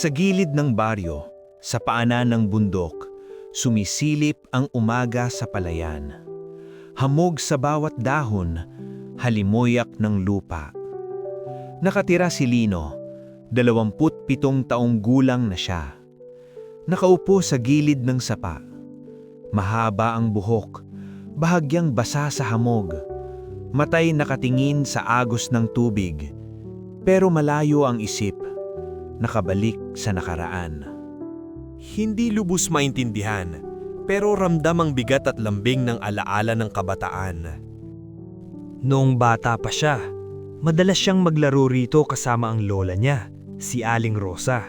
Sa gilid ng baryo, sa paanan ng bundok, sumisilip ang umaga sa palayan. Hamog sa bawat dahon, halimoyak ng lupa. Nakatira si Lino, 27 taong gulang na siya. Nakaupo sa gilid ng sapa. Mahaba ang buhok, bahagyang basa sa hamog. Matay nakatingin sa agos ng tubig, pero malayo ang isip, nakabalik sa nakaraan. Hindi lubos maintindihan, pero ramdam ang bigat at lambing ng alaala ng kabataan. Noong bata pa siya, madalas siyang maglaro rito kasama ang lola niya, si Aling Rosa.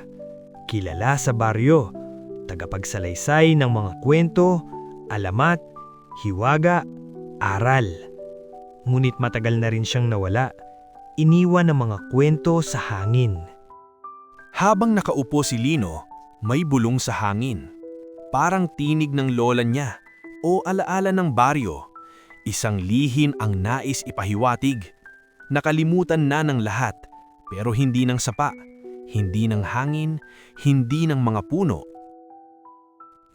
Kilala sa baryo, tagapagsalaysay ng mga kwento, alamat, hiwaga, aral. Ngunit matagal na rin siyang nawala, iniwan ang mga kwento sa hangin. Habang nakaupo si Lino, may bulong sa hangin. Parang tinig ng lola niya o alaala ng baryo. Isang lihin ang nais ipahiwatig. Nakalimutan na ng lahat, pero hindi ng sapa, hindi ng hangin, hindi ng mga puno.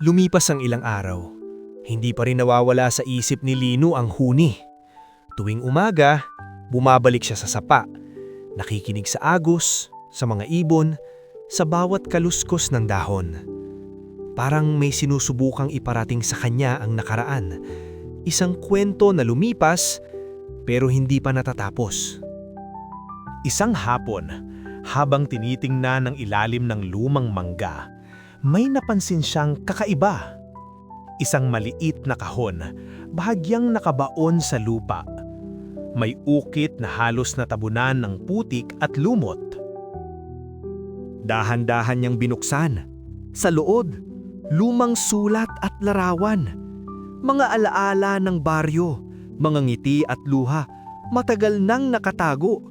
Lumipas ang ilang araw. Hindi pa rin nawawala sa isip ni Lino ang huni. Tuwing umaga, bumabalik siya sa sapa. Nakikinig sa agos, sa mga ibon, sa bawat kaluskos ng dahon. Parang may sinusubukang iparating sa kanya ang nakaraan. Isang kwento na lumipas, pero hindi pa natatapos. Isang hapon, habang tinitingnan ng ilalim ng lumang mangga, may napansin siyang kakaiba. Isang maliit na kahon, bahagyang nakabaon sa lupa. May ukit na halos natabunan ng putik at lumot. Dahan-dahan niyang binuksan. Sa loob, lumang sulat at larawan. Mga alaala ng baryo, mga ngiti at luha, matagal nang nakatago.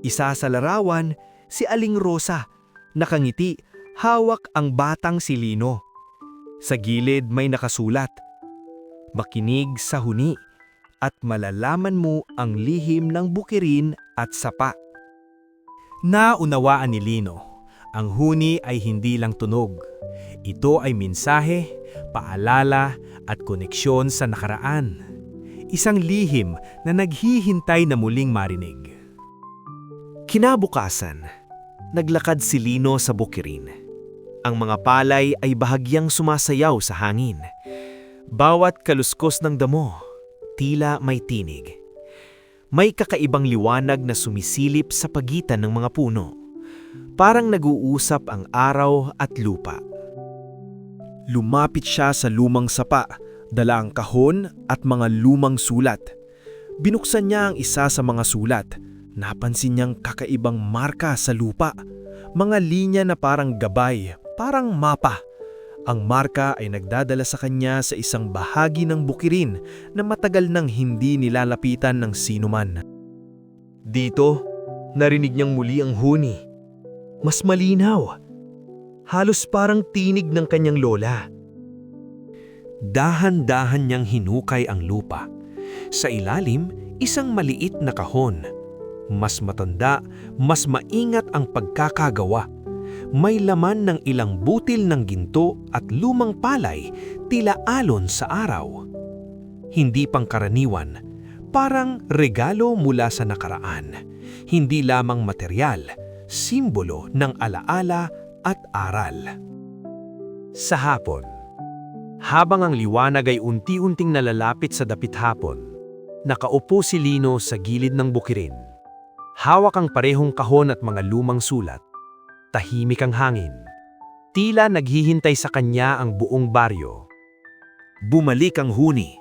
Isa sa larawan, si Aling Rosa, nakangiti, hawak ang batang si Lino. Sa gilid may nakasulat, "Makinig sa huni at malalaman mo ang lihim ng bukirin at sapa." Naunawaan ni Lino, ang huni ay hindi lang tunog. Ito ay mensahe, paalala at koneksyon sa nakaraan. Isang lihim na naghihintay na muling marinig. Kinabukasan, naglakad si Lino sa bukirin. Ang mga palay ay bahagyang sumasayaw sa hangin. Bawat kaluskos ng damo, tila may tinig. May kakaibang liwanag na sumisilip sa pagitan ng mga puno. Parang nag-uusap ang araw at lupa. Lumapit siya sa lumang sapa, dala ang kahon at mga lumang sulat. Binuksan niya ang isa sa mga sulat. Napansin niyang kakaibang marka sa lupa. Mga linya na parang gabay, parang mapa. Ang marka ay nagdadala sa kanya sa isang bahagi ng bukirin na matagal nang hindi nilalapitan ng sinuman. Dito, narinig niyang muli ang huni. Mas malinaw. Halos parang tinig ng kanyang lola. Dahan-dahan niyang hinukay ang lupa. Sa ilalim, isang maliit na kahon. Mas matanda, mas maingat ang pagkakagawa. May laman ng ilang butil ng ginto at lumang palay, tila alon sa araw. Hindi pangkaraniwan, parang regalo mula sa nakaraan. Hindi lamang materyal, simbolo ng alaala at aral. Sa hapon, habang ang liwanag ay unti-unting nalalapit sa dapit hapon, nakaupo si Lino sa gilid ng bukirin. Hawak ang parehong kahon at mga lumang sulat. Tahimik ang hangin. Tila naghihintay sa kanya ang buong baryo. Bumalik ang huni.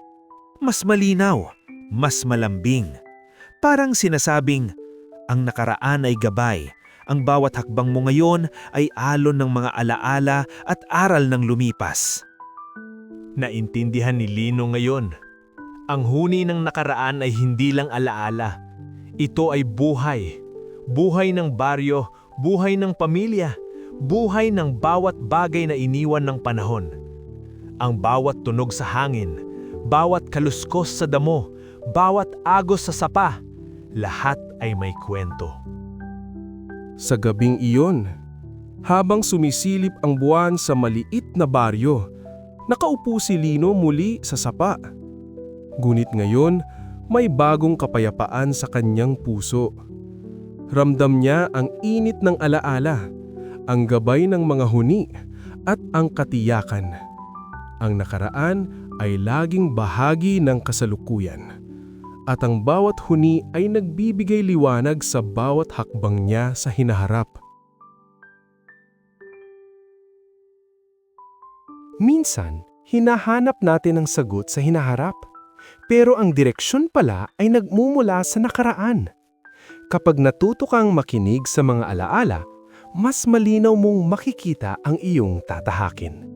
Mas malinaw, mas malambing. Parang sinasabing, ang nakaraan ay gabay. Ang bawat hakbang mo ngayon ay alon ng mga alaala at aral ng lumipas. Naintindihan ni Lino ngayon. Ang huni ng nakaraan ay hindi lang alaala. Ito ay buhay. Buhay ng baryo, buhay ng pamilya, buhay ng bawat bagay na iniwan ng panahon. Ang bawat tunog sa hangin, bawat kaluskos sa damo, bawat agos sa sapa, lahat ay may kwento. Sa gabing iyon, Habang sumisilip ang buwan sa maliit na baryo, nakaupo si Lino muli sa sapa. Ngunit ngayon, may bagong kapayapaan sa kanyang puso. Ramdam niya ang init ng alaala, ang gabay ng mga huni, at ang katiyakan. Ang nakaraan ay laging bahagi ng kasalukuyan. At ang bawat huni ay nagbibigay liwanag sa bawat hakbang niya sa hinaharap. Minsan, hinahanap natin ang sagot sa hinaharap. Pero ang direksyon pala ay nagmumula sa nakaraan. Kapag natuto kang makinig sa mga alaala, mas malinaw mong makikita ang iyong tatahakin.